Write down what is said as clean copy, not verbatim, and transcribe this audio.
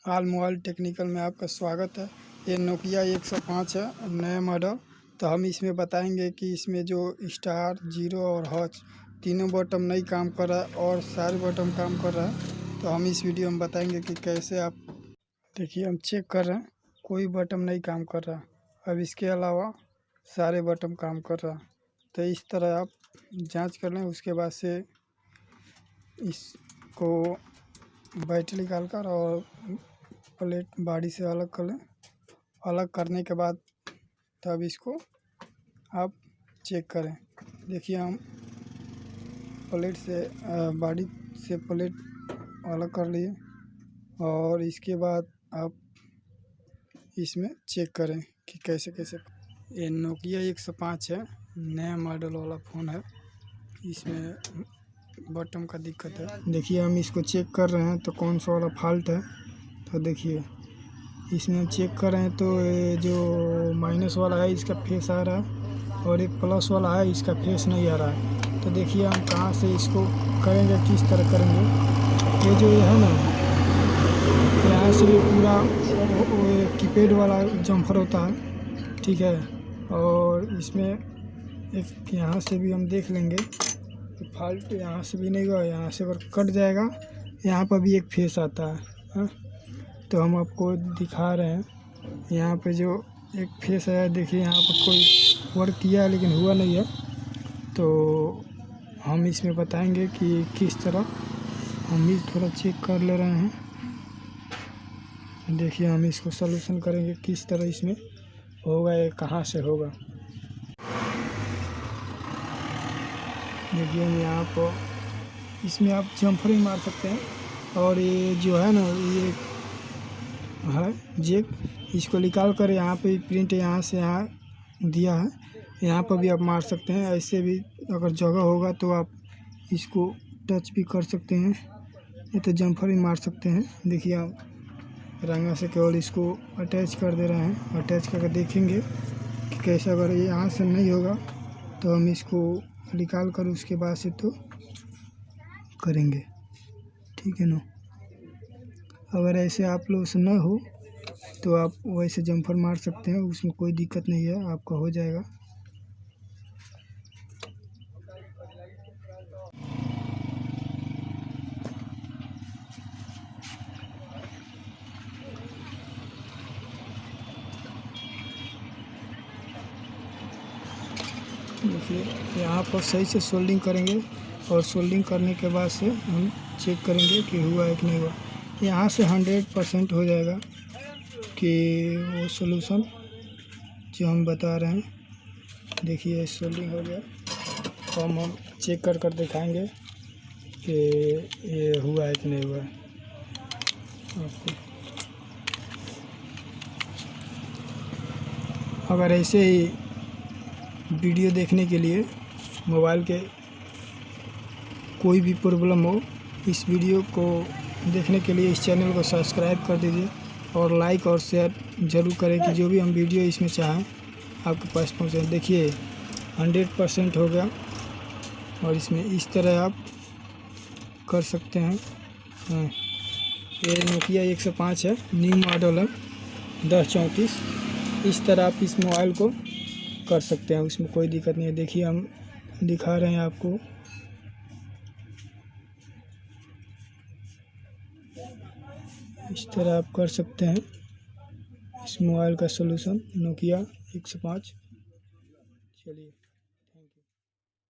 हाल mobile technical में आपका स्वागत है। ये नोकिया 105 है, नया मॉडल। तो हम इसमें बताएंगे कि इसमें जो स्टार, जीरो और हॉच तीनों बटन नहीं काम कर रहा है और सारे बटन काम कर रहा है। तो हम इस वीडियो में बताएंगे कि कैसे आप देखिए, हम चेक कर रहे हैं, कोई बटन नहीं काम कर रहा। अब इसके अलावा सारे बटन काम कर रहा। तो इस तरह आप जांच कर लें। उसके बाद से इसको बैटरी निकाल कर और प्लेट बॉडी से अलग कर लें। अलग करने के बाद तब इसको आप चेक करें। देखिए, हम प्लेट से बॉडी से प्लेट अलग कर लिए और इसके बाद आप इसमें चेक करें कि कैसे कैसे। ये नोकिया 105 है, नया मॉडल वाला फ़ोन है। इसमें बटन का दिक्कत है। देखिए, हम इसको चेक कर रहे हैं तो कौन सा वाला फॉल्ट है। तो देखिए, इसमें हम चेक कर रहे हैं तो ये जो माइनस वाला है इसका फेस आ रहा है और एक प्लस वाला है इसका फेस नहीं आ रहा है। तो देखिए, हम कहाँ से इसको करेंगे, किस तरह करेंगे। ये जो ये है ना, यहाँ से भी पूरा कीपैड वाला जम्फर होता है, ठीक है। और इसमें एक यहाँ से भी हम देख लेंगे तो फॉल्ट यहाँ से भी नहीं हुआ। यहाँ से अगर कट जाएगा, यहाँ पर भी एक फेस आता है, हाँ? तो हम आपको दिखा रहे हैं। यहाँ पे जो एक फेस है, देखिए यहाँ पर कोई वर्क किया है लेकिन हुआ नहीं है। तो हम इसमें बताएंगे कि किस तरह। हम भी थोड़ा चेक कर ले रहे हैं। देखिए, हम इसको सलूशन करेंगे किस तरह इसमें होगा, ये कहाँ से होगा। देखिए, हम यहाँ पर इसमें आप जम्फर ही मार सकते हैं। और ये जो है ना, ये है जेक, इसको निकाल कर यहाँ पे प्रिंट यहाँ से यहाँ दिया है, यहाँ पर भी आप मार सकते हैं। ऐसे भी अगर जगह होगा तो आप इसको टच भी कर सकते हैं, ये तो जम्फर ही मार सकते हैं। देखिए, आप रंगा से केवल इसको अटैच कर दे रहे हैं। अटैच करके देखेंगे कि कैसे। अगर ये यहाँ से नहीं होगा तो हम इसको निकाल कर उसके बाद से तो करेंगे, ठीक है ना। अगर ऐसे आप लोग से ना हो तो आप वैसे जम्फर मार सकते हैं, उसमें कोई दिक्कत नहीं है, आपका हो जाएगा। देखिए, यहाँ पर सही से सोल्डिंग करेंगे और सोल्डिंग करने के बाद से हम चेक करेंगे कि हुआ है कि नहीं हुआ। यहाँ से 100% हो जाएगा कि वो सोल्यूशन जो हम बता रहे हैं। देखिए, सोल्डिंग हो गया तो हम चेक कर दिखाएंगे कि ये हुआ है कि नहीं हुआ है आपको। अगर ऐसे ही वीडियो देखने के लिए मोबाइल के कोई भी प्रॉब्लम हो, इस वीडियो को देखने के लिए इस चैनल को सब्सक्राइब कर दीजिए और लाइक और शेयर ज़रूर करें कि जो भी हम वीडियो इसमें चाहें आपके पास पहुँचे। देखिए, 100% हो गया और इसमें इस तरह आप कर सकते हैं। हाँ, ये नोकिया 105 है, न्यू मॉडल है 1034। इस तरह आप इस मोबाइल को कर सकते हैं, उसमें कोई दिक्कत नहीं है। देखिए, हम दिखा रहे हैं आपको। इस तरह आप कर सकते हैं इस मोबाइल का सलूशन नोकिया 105। चलिए।